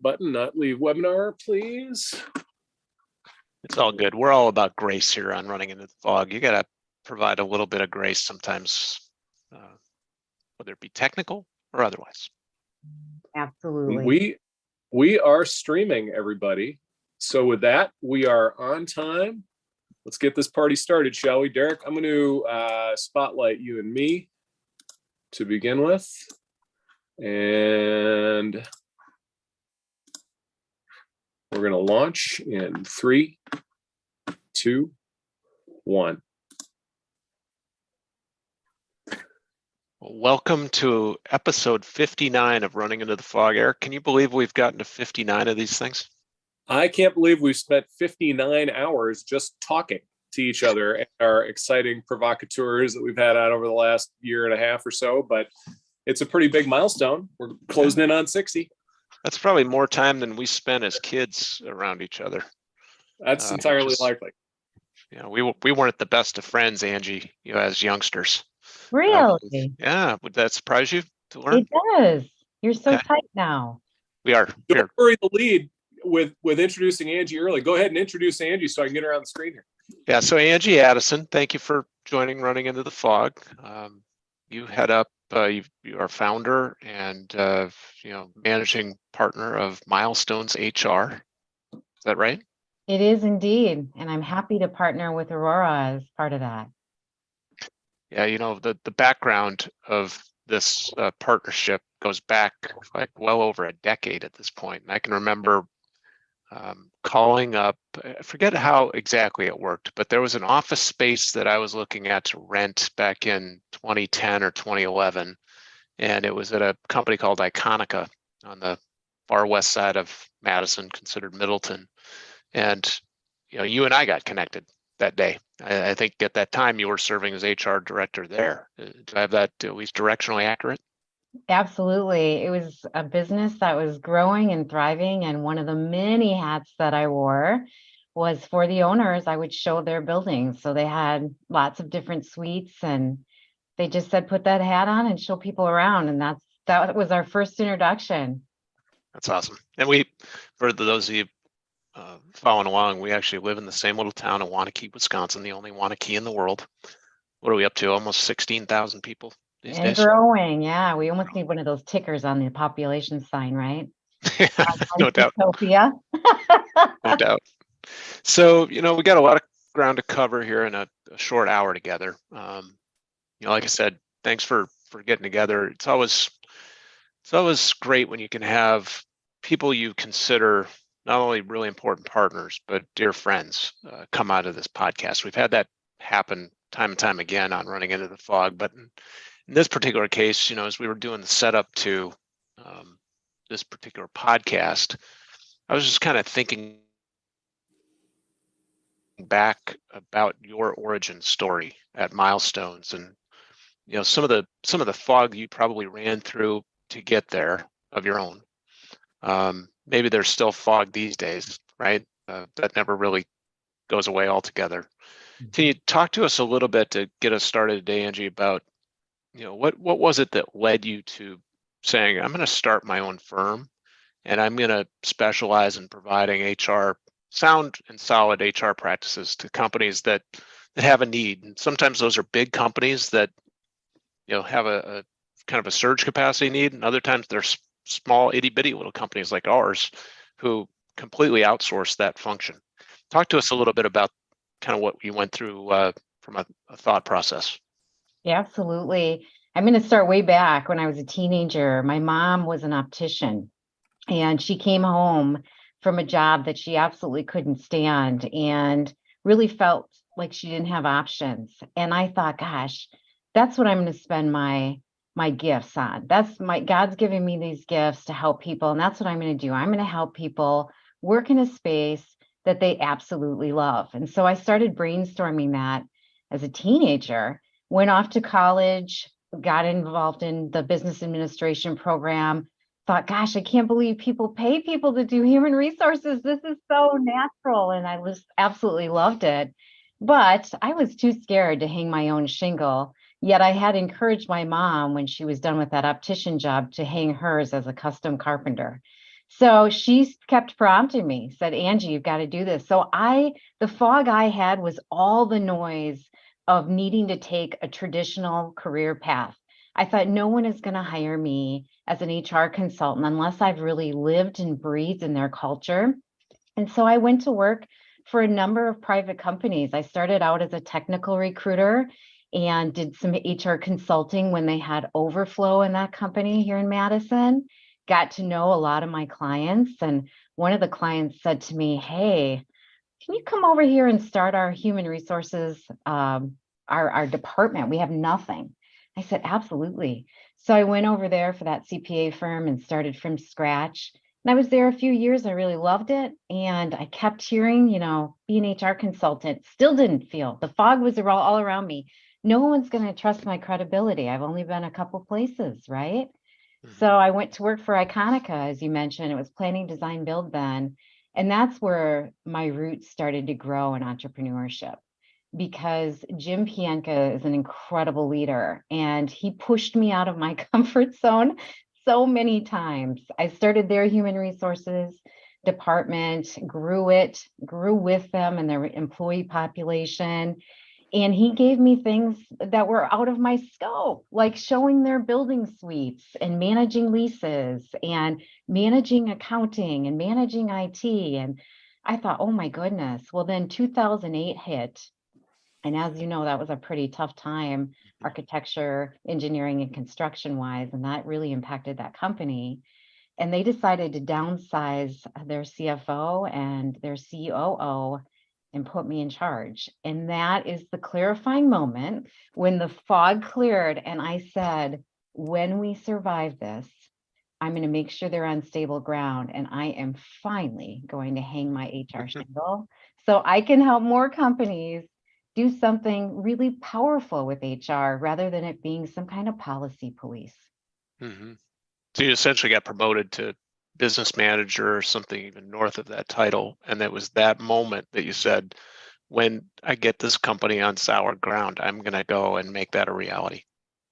Button, not leave webinar, please. It's all good. We're all about grace here on Running into the Fog. You got to provide a little bit of grace sometimes, whether it be technical or otherwise. Absolutely. We are streaming, everybody. So with that, we are on time. Let's get this party started, shall we? Derek, I'm going to spotlight you and me to begin with. And we're going to launch in 3, 2, 1. Welcome to episode 59 of Running into the Fog. Eric, can you believe we've gotten to 59 of these things? I can't believe we've spent 59 hours just talking to each other and our exciting provocateurs that we've had out over the last year and a half or so, but it's a pretty big milestone. We're closing in on 60. That's probably more time than we spent as kids around each other. That's entirely likely. You know, we weren't the best of friends, Angie, as youngsters. Really? Yeah, would that surprise you to learn? It does. You're so tight now. We are. Don't bury the lead with introducing Angie early. Go ahead and introduce Angie so I can get her on the screen here. Yeah, so Angie Addison, thank you for joining Running into the Fog. You head up, you are founder and managing partner of Milestones HR. Is that right? It is indeed, and I'm happy to partner with Aurora as part of that. Yeah, the background of this partnership goes back like well over a decade at this point. And I can remember calling up, I forget how exactly it worked, but there was an office space that I was looking at to rent back in 2010 or 2011. And it was at a company called Iconica on the far west side of Madison, considered Middleton. And, you and I got connected that day. I think at that time you were serving as HR director there. Do I have that at least directionally accurate? Absolutely. It was a business that was growing and thriving. And one of the many hats that I wore was for the owners. I would show their buildings. So they had lots of different suites and they just said, put that hat on and show people around. And that was our first introduction. That's awesome. And for those of you following along, we actually live in the same little town of Waunakee, Wisconsin, the only Waunakee in the world. What are we up to? Almost 16,000 people these days. Growing, yeah. We almost need one of those tickers on the population sign, right? No doubt. Utopia. No doubt. So, we got a lot of ground to cover here in a short hour together. Like I said, thanks for getting together. It's always great when you can have people you consider not only really important partners, but dear friends come out of this podcast. We've had that happen time and time again on Running into the Fog. But in this particular case, as we were doing the setup to this particular podcast, I was just kind of thinking back about your origin story at Milestones and some of the fog you probably ran through to get there of your own. Maybe there's still fog these days, right? That never really goes away altogether. Can you talk to us a little bit to get us started today, Angie, about what was it that led you to saying, I'm going to start my own firm and I'm going to specialize in providing sound and solid HR practices to companies that have a need. And sometimes those are big companies that have a kind of a surge capacity need, and other times they're small itty bitty little companies like ours who completely outsource that function. Talk to us a little bit about kind of what you went through from a thought process. Yeah, absolutely. I'm going to start way back when I was a teenager. My mom was an optician and she came home from a job that she absolutely couldn't stand and really felt like she didn't have options. And I thought, gosh, that's what I'm going to spend my gifts on. God's giving me these gifts to help people. And that's what I'm going to do. I'm going to help people work in a space that they absolutely love. And so I started brainstorming that as a teenager, went off to college, got involved in the business administration program, thought, gosh, I can't believe people pay people to do human resources. This is so natural. And I was absolutely loved it. But I was too scared to hang my own shingle. Yet I had encouraged my mom when she was done with that optician job to hang hers as a custom carpenter. So she kept prompting me, said, Angie, you've got to do this. So the fog I had was all the noise of needing to take a traditional career path. I thought no one is going to hire me as an HR consultant unless I've really lived and breathed in their culture. And so I went to work for a number of private companies. I started out as a technical recruiter and did some HR consulting when they had overflow in that company here in Madison. Got to know a lot of my clients. And one of the clients said to me, hey, can you come over here and start our human resources, our department? We have nothing. I said, absolutely. So I went over there for that CPA firm and started from scratch. And I was there a few years. I really loved it. And I kept hearing, be an HR consultant. Still didn't feel. The fog was all around me. No one's going to trust my credibility. I've only been a couple places, right? So I went to work for Iconica, as you mentioned. It was planning, design, build then. And that's where my roots started to grow in entrepreneurship, because Jim Pienka is an incredible leader and he pushed me out of my comfort zone so many times. I started their human resources department, grew with them and their employee population. And he gave me things that were out of my scope, like showing their building suites and managing leases and managing accounting and managing IT. And I thought, oh my goodness. Well, then 2008 hit. And as you know, that was a pretty tough time, architecture, engineering, and construction wise. And that really impacted that company. And they decided to downsize their CFO and their COO and put me in charge. And that is the clarifying moment when the fog cleared. And I said, when we survive this, I'm going to make sure they're on stable ground. And I am finally going to hang my HR shingle so I can help more companies do something really powerful with HR rather than it being some kind of policy police. Mm-hmm. So you essentially got promoted to business manager or something even north of that title. And that was that moment that you said, when I get this company on sour ground, I'm going to go and make that a reality.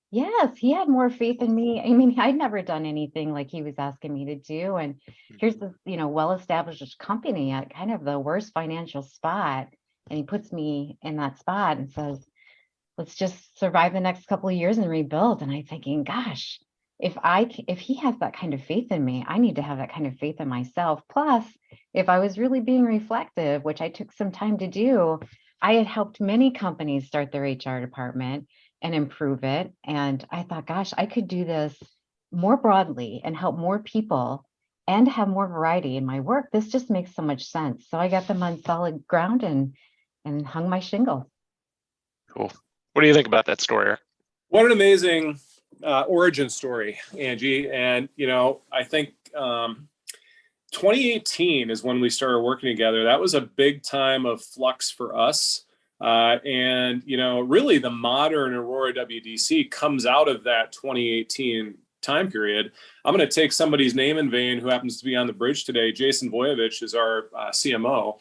Yes, he had more faith in me. I mean, I'd never done anything like he was asking me to do. And here's this, well-established company at kind of the worst financial spot. And he puts me in that spot and says, let's just survive the next couple of years and rebuild. And I'm thinking, gosh, if he has that kind of faith in me, I need to have that kind of faith in myself. Plus, if I was really being reflective, which I took some time to do, I had helped many companies start their HR department and improve it. And I thought, gosh, I could do this more broadly and help more people and have more variety in my work. This just makes so much sense. So I got them on solid ground and hung my shingle. Cool. What do you think about that story, Eric? What an amazing origin story, Angie. And, I think 2018 is when we started working together. That was a big time of flux for us. And, really the modern Aurora WDC comes out of that 2018 time period. I'm going to take somebody's name in vain who happens to be on the bridge today. Jason Voyevich is our CMO.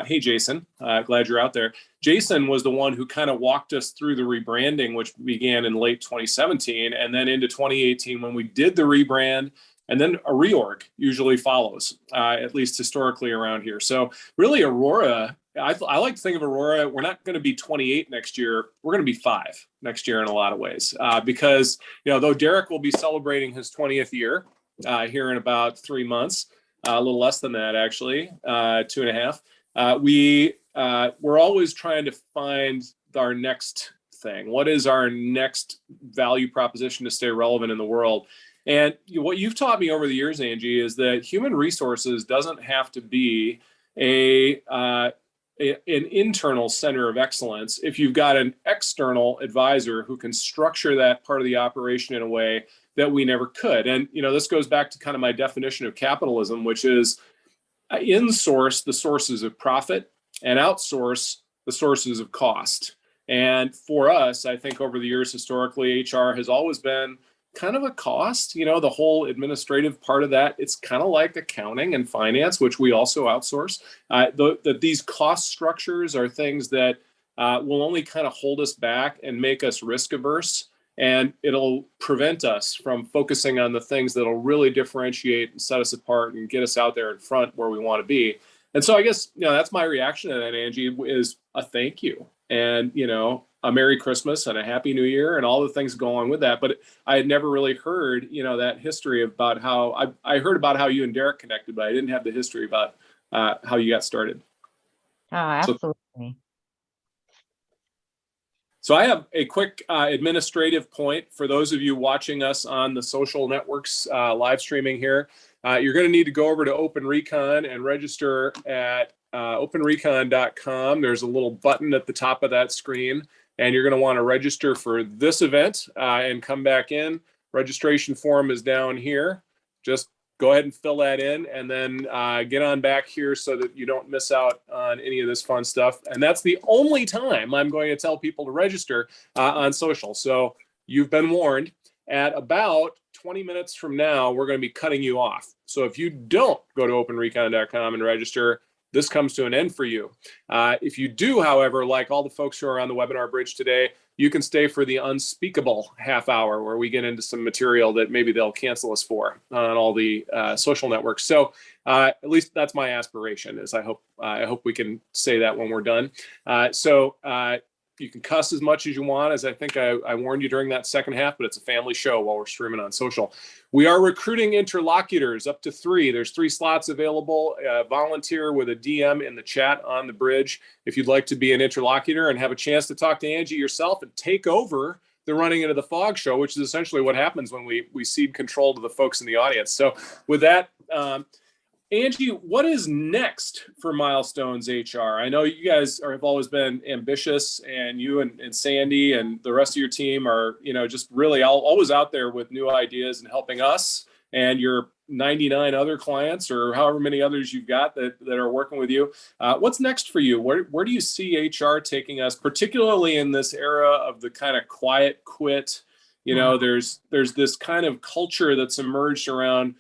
Hey, Jason, glad you're out there. Jason was the one who kind of walked us through the rebranding, which began in late 2017 and then into 2018 when we did the rebrand. And then a reorg usually follows, at least historically around here. So really Aurora, I like to think of Aurora, we're not going to be 28 next year. We're going to be 5 next year in a lot of ways. Because, though Derek will be celebrating his 20th year here in about 3 months, a little less than that, actually, 2.5. We're always trying to find our next thing. What is our next value proposition to stay relevant in the world? And what you've taught me over the years, Angie, is that human resources doesn't have to be an internal center of excellence if you've got an external advisor who can structure that part of the operation in a way that we never could. And, this goes back to kind of my definition of capitalism, which is insource the sources of profit and outsource the sources of cost. And for us, I think over the years, historically, HR has always been kind of a cost, the whole administrative part of that. It's kind of like accounting and finance, which we also outsource. These cost structures are things that will only kind of hold us back and make us risk averse and it'll prevent us from focusing on the things that'll really differentiate and set us apart and get us out there in front where we want to be. And so I guess, that's my reaction to that, Angie, is a thank you and, a Merry Christmas and a Happy New Year and all the things going with that. But I had never really heard, that history about how I heard about how you and Derek connected, but I didn't have the history about how you got started. Oh, absolutely. So I have a quick administrative point for those of you watching us on the social networks live streaming here. You're going to need to go over to OpenRecon and register at openrecon.com. There's a little button at the top of that screen, and you're going to want to register for this event and come back in. Registration form is down here. Just go ahead and fill that in, and then get on back here so that you don't miss out on any of this fun stuff. And that's the only time I'm going to tell people to register on social. So you've been warned. At about 20 minutes from now, we're going to be cutting you off. So if you don't go to openrecon.com and register, this comes to an end for you. If you do, however, like all the folks who are on the webinar bridge today, you can stay for the unspeakable half hour where we get into some material that maybe they'll cancel us for on all the social networks. So at least that's my aspiration, is I hope we can say that when we're done. So you can cuss as much as you want, as I think I warned you during that second half, but it's a family show while we're streaming on social. We are recruiting interlocutors up to 3. There's 3 slots available. Volunteer with a DM in the chat on the bridge if you'd like to be an interlocutor and have a chance to talk to Angie yourself and take over the Running Into the Fog show, which is essentially what happens when we cede control to the folks in the audience. So with that, Angie, what is next for Milestones HR? I know you guys have always been ambitious, and you and Sandy and the rest of your team are, just really always out there with new ideas and helping us and your 99 other clients, or however many others you've got that are working with you. What's next for you? Where do you see HR taking us, particularly in this era of the kind of quiet quit? There's this kind of culture that's emerged around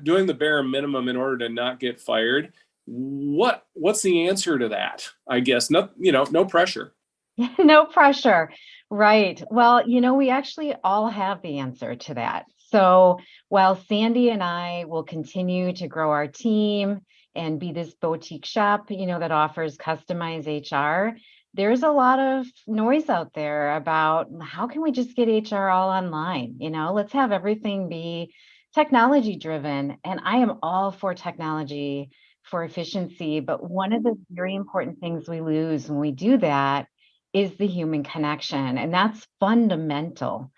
doing the bare minimum in order to not get fired. What's the answer to that? I guess no pressure. No pressure. Right. Well, we actually all have the answer to that. So while Sandy and I will continue to grow our team and be this boutique shop, that offers customized HR, there's a lot of noise out there about how can we just get HR all online? Let's have everything be technology driven. And I am all for technology for efficiency. But one of the very important things we lose when we do that is the human connection. And that's fundamental.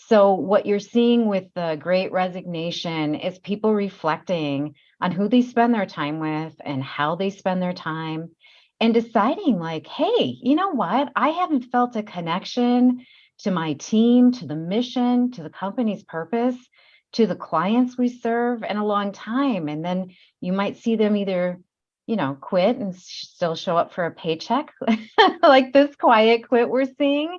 So what you're seeing with the Great Resignation is people reflecting on who they spend their time with and how they spend their time, and deciding like, hey, you know what? I haven't felt a connection to my team, to the mission, to the company's purpose, to the clients we serve in a long time. And then you might see them either, quit and still show up for a paycheck, like this quiet quit we're seeing,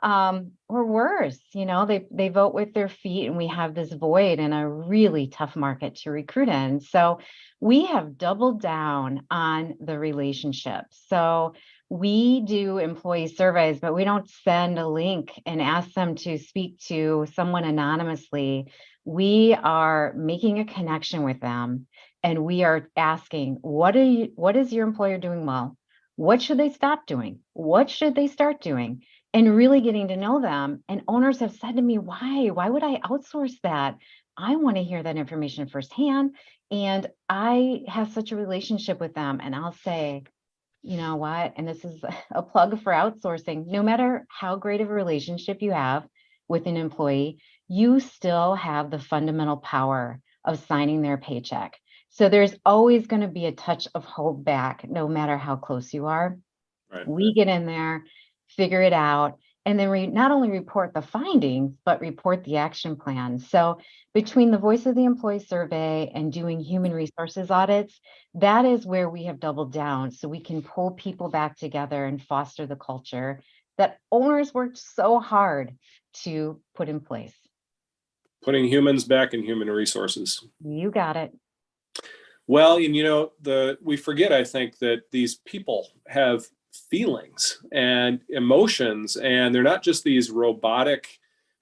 or worse, they vote with their feet, and we have this void in a really tough market to recruit in. So we have doubled down on the relationship. So we do employee surveys, but we don't send a link and ask them to speak to someone anonymously. We are making a connection with them, and we are asking, what is your employer doing well? What should they stop doing? What should they start doing? And really getting to know them. And owners have said to me, why would I outsource that? I want to hear that information firsthand. And I have such a relationship with them. And I'll say, you know what? And this is a plug for outsourcing. No matter how great of a relationship you have with an employee, you still have the fundamental power of signing their paycheck. So there's always going to be a touch of holdback, no matter how close you are. Right. We get in there, figure it out, and then we not only report the findings, but report the action plan. So between the Voice of the Employee survey and doing human resources audits, that is where we have doubled down, so we can pull people back together and foster the culture that owners worked so hard to put in place. Putting humans back in human resources. You got it. Well, and we forget, I think, that these people have feelings and emotions, and they're not just these robotic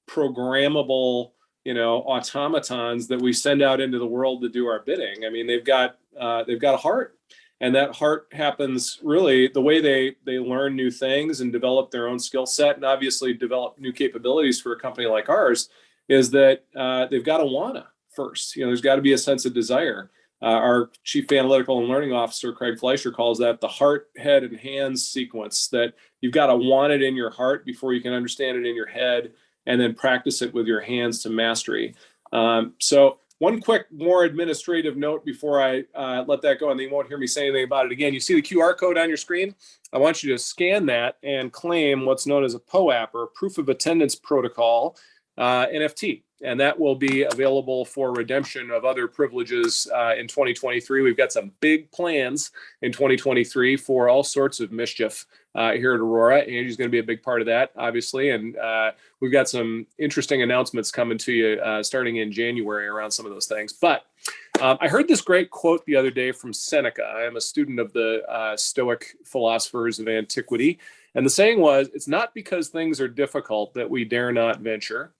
programmable, automatons that we send out into the world to do our bidding. I mean, they've got a heart, and that heart happens really the way they learn new things and develop their own skill set, and obviously develop new capabilities for a company like ours, is that they've got to wanna first. There's got to be a sense of desire. Our chief analytical and learning officer, Craig Fleischer, calls that the heart, head, and hands sequence, that you've got to want it in your heart before you can understand it in your head, and then practice it with your hands to mastery. So one quick, more administrative note before I let that go, and then you won't hear me say anything about it again. You see the QR code on your screen? I want you to scan that and claim what's known as a POAP, or Proof of Attendance Protocol NFT. And that will be available for redemption of other privileges in 2023. We've got some big plans in 2023 for all sorts of mischief here at Aurora. Angie's going to be a big part of that, obviously. And we've got some interesting announcements coming to you starting in January around some of those things. But I heard this great quote the other day from Seneca. I am a student of the Stoic philosophers of antiquity. And the saying was, it's not because things are difficult that we dare not venture.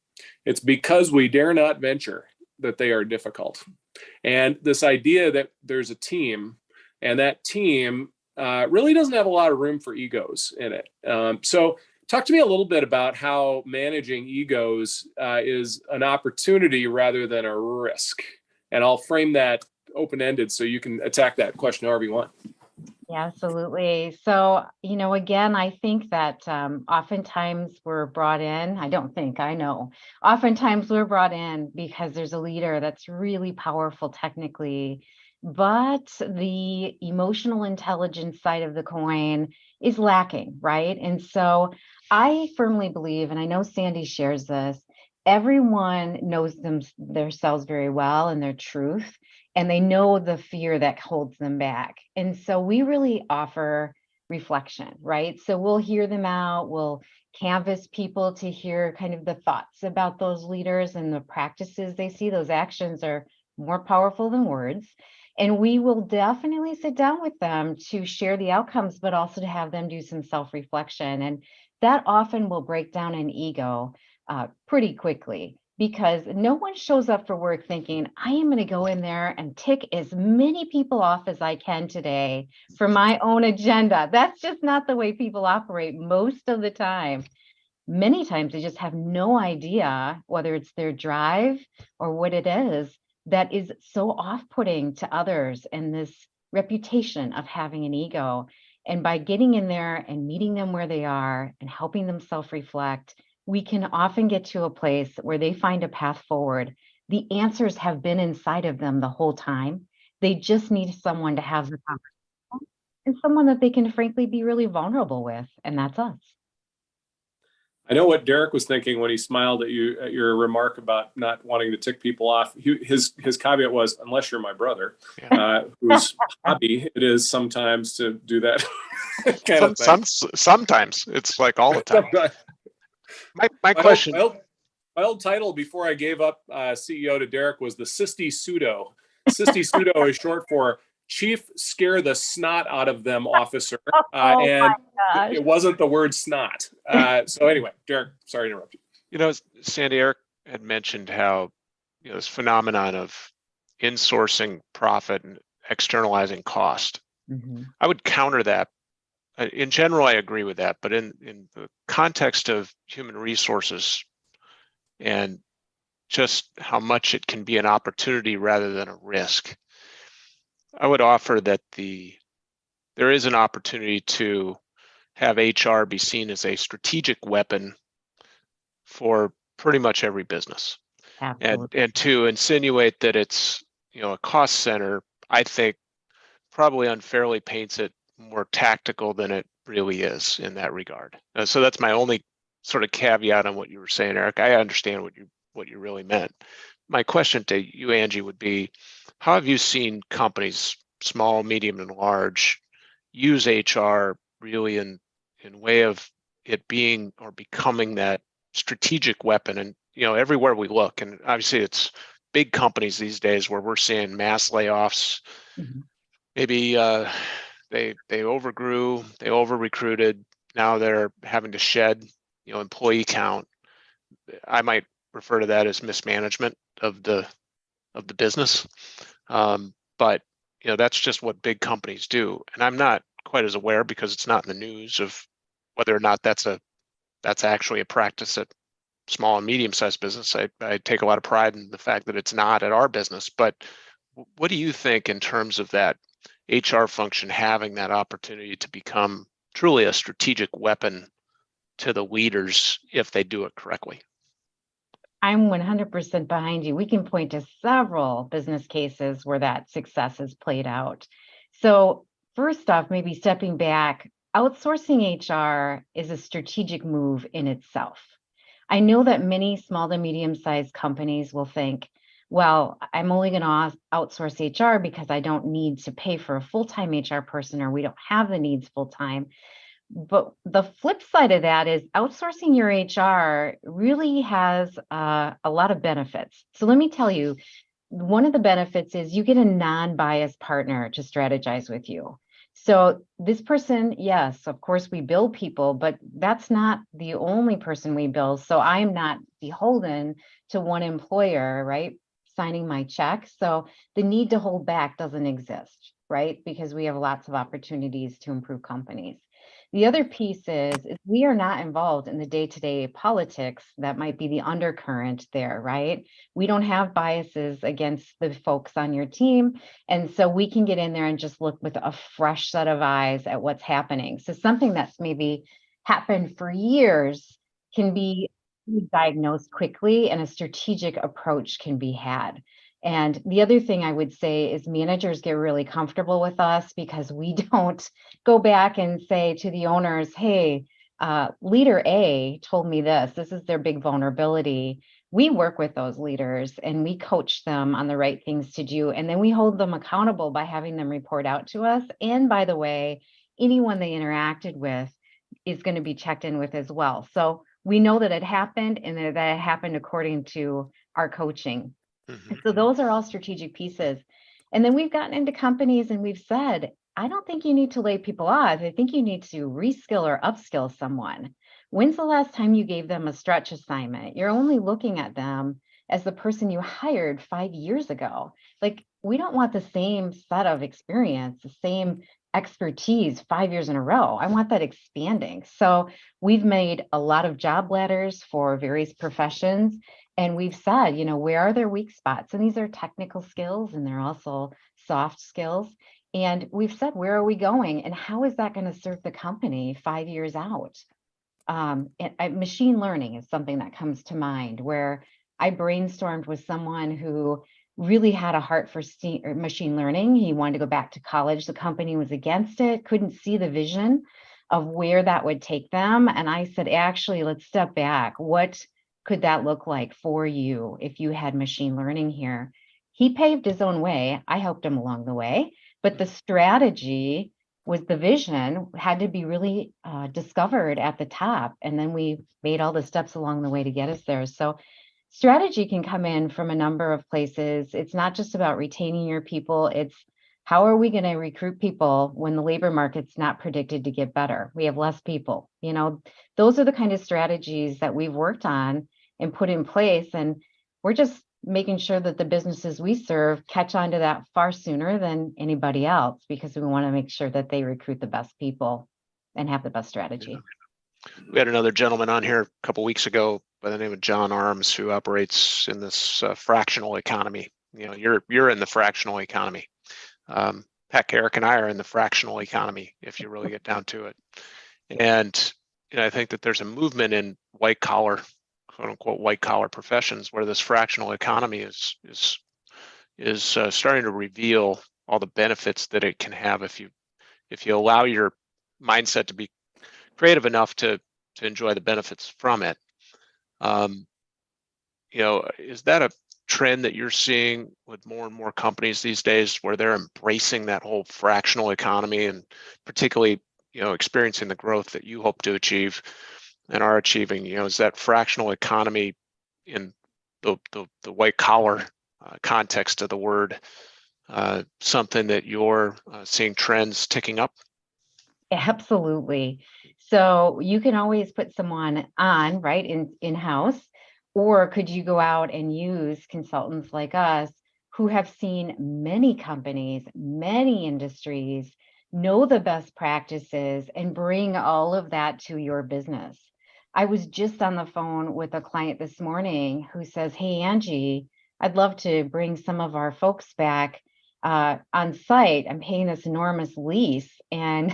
It's because we dare not venture that they are difficult. And this idea that there's a team, and that team really doesn't have a lot of room for egos in it. So talk to me a little bit about how managing egos is an opportunity rather than a risk. And I'll frame that open-ended so you can attack that question however you want. Yeah, absolutely. So, again, I think that oftentimes we're brought in. I know. Oftentimes we're brought in because there's a leader that's really powerful technically, but the emotional intelligence side of the coin is lacking, right? And so I firmly believe, and I know Sandy shares this, everyone knows themselves very well and their truth, and they know the fear that holds them back. And so we really offer reflection, right? So we'll hear them out, we'll canvas people to hear kind of the thoughts about those leaders and the practices they see. Those actions are more powerful than words. And we will definitely sit down with them to share the outcomes, but also to have them do some self-reflection. And that often will break down an ego pretty quickly, because no one shows up for work thinking, I am going to go in there and tick as many people off as I can today for my own agenda. That's just not the way people operate most of the time. Many times they just have no idea whether it's their drive or what it is that is so off-putting to others, and this reputation of having an ego. And by getting in there and meeting them where they are and helping them self-reflect, we can often get to a place where they find a path forward. The answers have been inside of them the whole time. They just need someone to have the conversation, and someone that they can frankly be really vulnerable with, and that's us. I know what Derek was thinking when he smiled at you at your remark about not wanting to tick people off. His caveat was, unless you're my brother, whose hobby it is sometimes to do that kind of thing. Sometimes it's like all the time. My question. My old title before I gave up CEO to Derek was the Sisty Pseudo. Sisty Pseudo is short for Chief Scare the Snot Out of Them Officer. And it wasn't the word snot. So anyway, Derek, sorry to interrupt you. Sandy, Eric had mentioned how this phenomenon of insourcing profit and externalizing cost. Mm-hmm. I would counter that. In general, I agree with that, but in the context of human resources and just how much it can be an opportunity rather than a risk, I would offer that there is an opportunity to have HR be seen as a strategic weapon for pretty much every business. Absolutely. And to insinuate that it's a cost center, I think probably unfairly paints it more tactical than it really is in that regard. So that's my only sort of caveat on what you were saying, Eric. I understand what you really meant. My question to you, Angie, would be, how have you seen companies, small, medium, and large, use HR really in way of it being or becoming that strategic weapon? And everywhere we look, and obviously it's big companies these days where we're seeing mass layoffs. Mm-hmm. Maybe they overgrew, they over recruited. Now they're having to shed employee count. I might refer to that as mismanagement of the business. But that's just what big companies do. And I'm not quite as aware, because it's not in the news, of whether or not that's actually a practice at small and medium-sized business. I take a lot of pride in the fact that it's not at our business. But what do you think in terms of that HR function having that opportunity to become truly a strategic weapon to the leaders if they do it correctly? I'm 100% behind you. We can point to several business cases where that success has played out. So first off, maybe stepping back, outsourcing HR is a strategic move in itself. I know that many small to medium-sized companies will think, well, I'm only going to outsource HR because I don't need to pay for a full-time HR person, or we don't have the needs full-time. But the flip side of that is outsourcing your HR really has a lot of benefits. So let me tell you, one of the benefits is you get a non-biased partner to strategize with you. So this person, yes, of course we bill people, but that's not the only person we bill. So I'm not beholden to one employer, right, signing my check. So the need to hold back doesn't exist, right? Because we have lots of opportunities to improve companies. The other piece is we are not involved in the day-to-day politics that might be the undercurrent there, right? We don't have biases against the folks on your team. And so we can get in there and just look with a fresh set of eyes at what's happening. So something that's maybe happened for years can be diagnosed quickly, and a strategic approach can be had. And the other thing I would say is managers get really comfortable with us because we don't go back and say to the owners, hey, leader A told me this is their big vulnerability. We work with those leaders and we coach them on the right things to do. And then we hold them accountable by having them report out to us. And by the way, anyone they interacted with is going to be checked in with as well. So we know that it happened, and that it happened according to our coaching. So those are all strategic pieces. And then we've gotten into companies and we've said, I don't think you need to lay people off. I think you need to reskill or upskill someone. When's the last time you gave them a stretch assignment? You're only looking at them as the person you hired 5 years ago. Like, we don't want the same set of experience, the same expertise 5 years in a row. I want that expanding. So we've made a lot of job ladders for various professions. And we've said, where are their weak spots? And these are technical skills, and they're also soft skills. And we've said, where are we going? And how is that going to serve the company 5 years out? Machine learning is something that comes to mind, where I brainstormed with someone who really had a heart for machine learning. He wanted to go back to college. The company was against it, couldn't see the vision of where that would take them. And I said, actually, let's step back. What could that look like for you if you had machine learning here? He paved his own way. I helped him along the way, but the strategy was the vision had to be really discovered at the top. And then we made all the steps along the way to get us there. So strategy can come in from a number of places. It's not just about retaining your people. It's how are we going to recruit people when the labor market's not predicted to get better? We have less people. Those are the kind of strategies that we've worked on and put in place. And we're just making sure that the businesses we serve catch on to that far sooner than anybody else, because we want to make sure that they recruit the best people and have the best strategy. Yeah. We had another gentleman on here a couple of weeks ago by the name of John Arms, who operates in this fractional economy. You're in the fractional economy. Pat Carrick and I are in the fractional economy, if you really get down to it. And I think that there's a movement in white collar, quote unquote, white collar professions where this fractional economy is starting to reveal all the benefits that it can have if you allow your mindset to be creative enough to enjoy the benefits from it. Is that a trend that you're seeing with more and more companies these days, where they're embracing that whole fractional economy and particularly, experiencing the growth that you hope to achieve and are achieving? Is that fractional economy in the white collar context of the word something that you're seeing trends ticking up? Absolutely. So you can always put someone on, right, in-house, Or could you go out and use consultants like us who have seen many companies, many industries, know the best practices, and bring all of that to your business? I was just on the phone with a client this morning who says, "Hey, Angie, I'd love to bring some of our folks back on site. I'm paying this enormous lease, and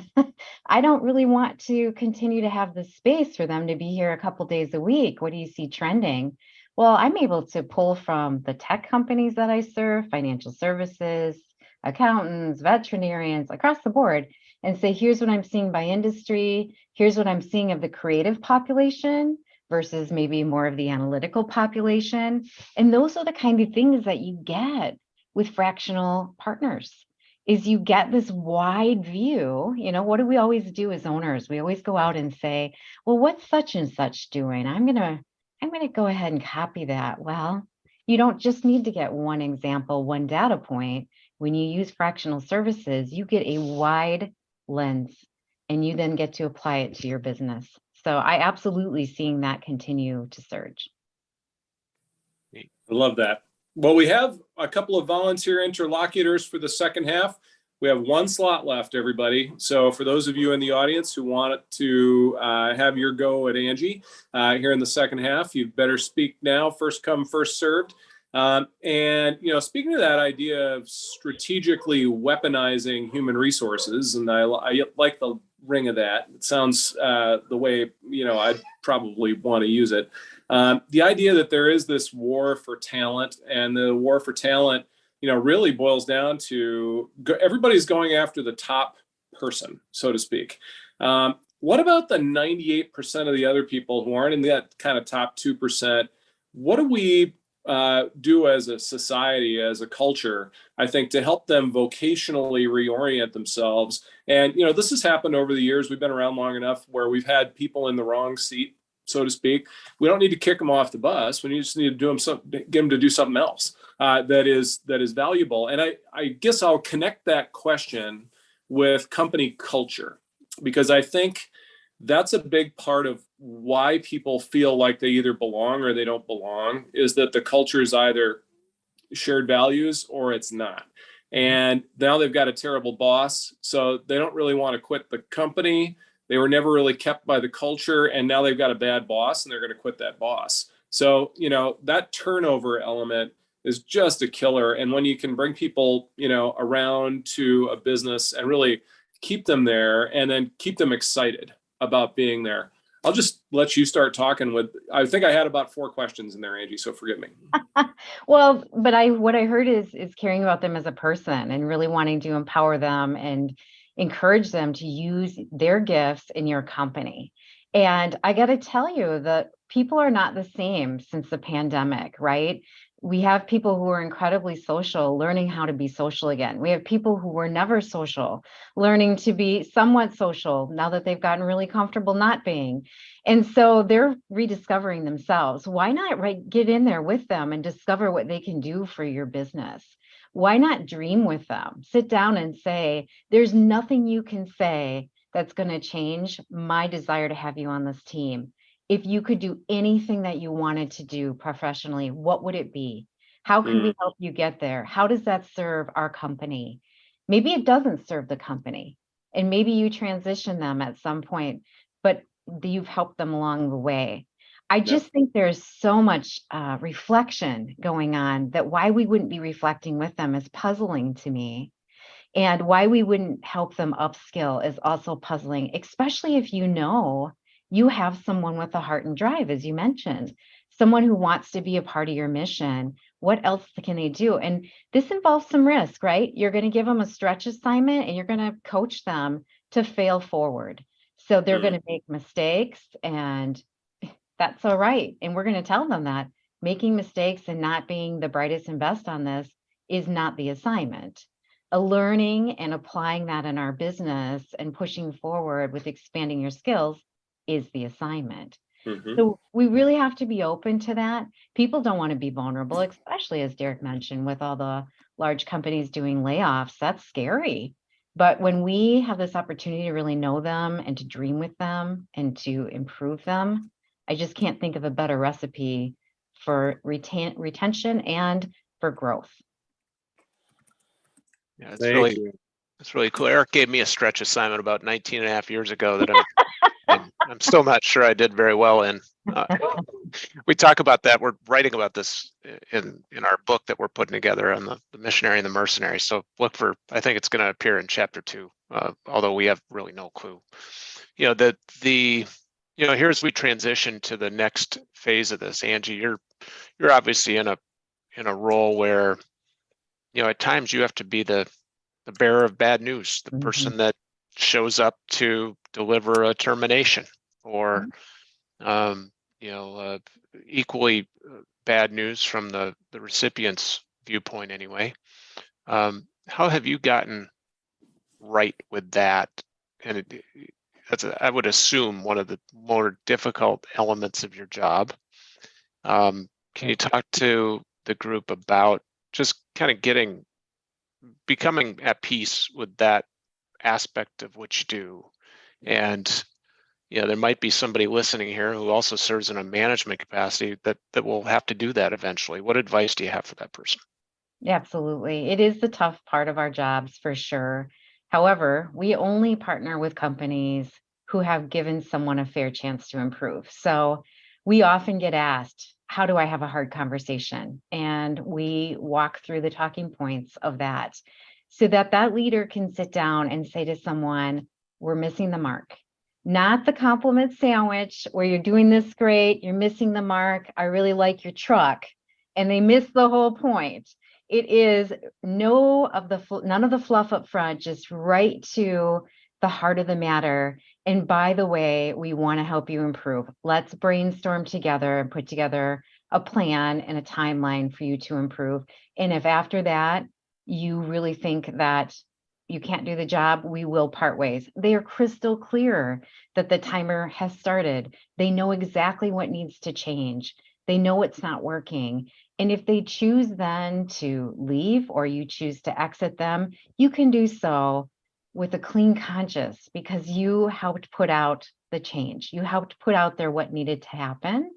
I don't really want to continue to have the space for them to be here a couple days a week. What do you see trending?" Well, I'm able to pull from the tech companies that I serve, financial services, accountants, veterinarians, across the board, and say, here's what I'm seeing by industry. Here's what I'm seeing of the creative population versus maybe more of the analytical population. And those are the kind of things that you get with fractional partners, is you get this wide view. What do we always do as owners? We always go out and say, well, what's such and such doing? I'm gonna go ahead and copy that. Well, you don't just need to get one example, one data point. When you use fractional services, you get a wide lens, and you then get to apply it to your business. So I absolutely seeing that continue to surge. I love that. Well, we have a couple of volunteer interlocutors for the second half. We have one slot left, everybody. So for those of you in the audience who want to have your go at Angie here in the second half, you better speak now. First come, first served. And, speaking of that idea of strategically weaponizing human resources, and I like the ring of that. It sounds the way, I'd probably want to use it. The idea that there is this war for talent, and the war for talent, really boils down to everybody's going after the top person, so to speak. What about the 98% of the other people who aren't in that kind of top 2%? What do we do as a society, as a culture, I think, to help them vocationally reorient themselves? And, this has happened over the years. We've been around long enough where we've had people in the wrong seat, so to speak. We don't need to kick them off the bus. We just need to get them to do something else that is valuable. And I guess I'll connect that question with company culture, because I think that's a big part of why people feel like they either belong or they don't belong, is that the culture is either shared values or it's not. And now they've got a terrible boss, so they don't really want to quit the company. They were never really kept by the culture, and now they've got a bad boss and they're going to quit that boss. So, that turnover element is just a killer. And when you can bring people, around to a business and really keep them there, and then keep them excited about being there. I'll just let you start talking I think I had about 4 questions in there, Angie, so forgive me. Well, but what I heard is caring about them as a person and really wanting to empower them and encourage them to use their gifts in your company. And I got to tell you that people are not the same since the pandemic, right? We have people who are incredibly social, learning how to be social again. We have people who were never social, learning to be somewhat social now that they've gotten really comfortable not being. And so they're rediscovering themselves. Why not get in there with them and discover what they can do for your business? Why not dream with them? Sit down and say, there's nothing you can say that's going to change my desire to have you on this team. If you could do anything that you wanted to do professionally, what would it be? How can we help you get there? How does that serve our company? Maybe it doesn't serve the company, and maybe you transition them at some point, but you've helped them along the way. I just think there's so much reflection going on that why we wouldn't be reflecting with them is puzzling to me. And why we wouldn't help them upskill is also puzzling, especially if you have someone with a heart and drive, as you mentioned, someone who wants to be a part of your mission. What else can they do? And this involves some risk, right? You're going to give them a stretch assignment and you're going to coach them to fail forward. So they're going to make mistakes, and that's all right. And we're going to tell them that making mistakes and not being the brightest and best on this is not the assignment. Learning and applying that in our business and pushing forward with expanding your skills is the assignment. So we really have to be open to that. People don't want to be vulnerable, especially as Derek mentioned, with all the large companies doing layoffs. That's scary. But when we have this opportunity to really know them and to dream with them and to improve them, I just can't think of a better recipe for retention and for growth. Yeah, Thank you. it's really cool. Eric gave me a stretch assignment about 19 and a half years ago that I'm still not sure I did very well in. We talk about that. We're writing about this in our book that we're putting together on the missionary and the mercenary. So look for, I think it's going to appear in chapter 2, although we have really no clue. Here's we transition to the next phase of this. Angie, you're obviously in a role where, at times you have to be the bearer of bad news, the person that shows up to deliver a termination, or equally bad news from the recipient's viewpoint anyway. How have you gotten right with that? And I would assume one of the more difficult elements of your job. Can you talk to the group about just kind of becoming at peace with that aspect of what you do? And there might be somebody listening here who also serves in a management capacity that will have to do that eventually. What advice do you have for that person? Absolutely. It is the tough part of our jobs for sure. However, we only partner with companies who have given someone a fair chance to improve. So we often get asked, how do I have a hard conversation? And we walk through the talking points of that so that leader can sit down and say to someone, we're missing the mark. Not the compliment sandwich where you're doing this great, you're missing the mark, I really like your truck, and they miss the whole point. It is none of the fluff up front, just right to the heart of the matter. And by the way, we want to help you improve. Let's brainstorm together and put together a plan and a timeline for you to improve. And if after that, you really think that you can't do the job, we will part ways. They are crystal clear that the timer has started. They know exactly what needs to change. They know it's not working. And if they choose then to leave or you choose to exit them, you can do so with a clean conscience because you helped put out the change. You helped put out there what needed to happen,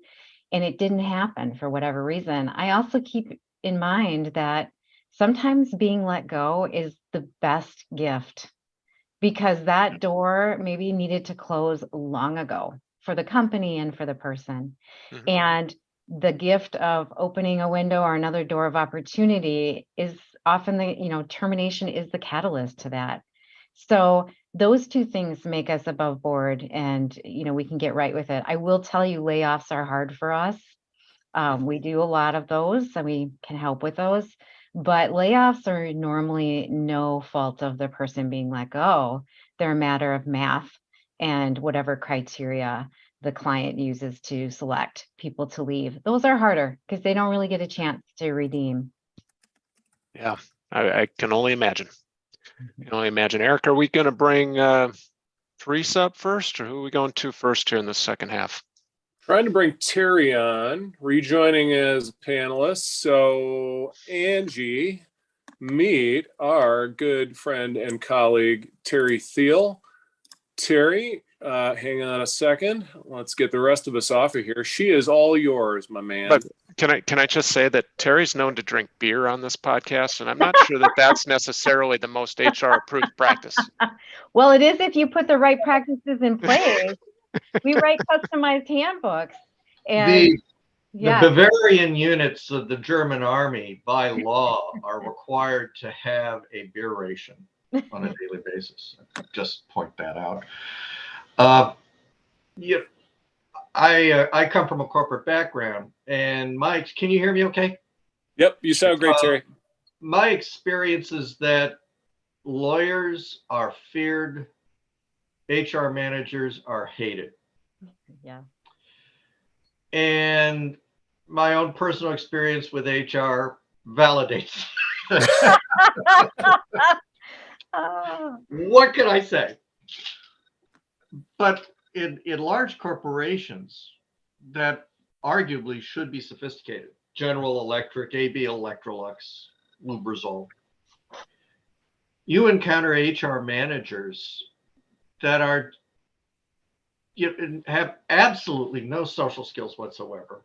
and it didn't happen for whatever reason. I also keep in mind that sometimes being let go is the best gift because that door maybe needed to close long ago for the company and for the person. Mm-hmm. And the gift of opening a window or another door of opportunity is often termination is the catalyst to that. So those two things make us above board and, we can get right with it. I will tell you, layoffs are hard for us. We do a lot of those and we can help with those, but layoffs are normally no fault of the person being let go. They're a matter of math and whatever criteria the client uses to select people to leave. Those are harder because they don't really get a chance to redeem. Yeah, I can only imagine. Eric, are we going to bring Teresa up first, or who are we going to first here in the second half? Trying to bring Terry on, rejoining as a panelist. So Angie, meet our good friend and colleague, Terry Thiel. Terry, hang on a second. Let's get the rest of us off of here. She is all yours, my man. But can I just say that Terry's known to drink beer on this podcast, and I'm not sure that that's necessarily the most HR approved practice. Well, it is if you put the right practices in place. We write customized handbooks. And the Bavarian units of the German army by law are required to have a beer ration on a daily basis. Just point that out. I come from a corporate background, and Mike, can you hear me okay? Yep, you sound great, Terry. My experience is that lawyers are feared, HR managers are hated. Yeah. And my own personal experience with HR validates. What can I say? But in large corporations that arguably should be sophisticated, General Electric, AB Electrolux, Lubrizol, you encounter HR managers that have absolutely no social skills whatsoever.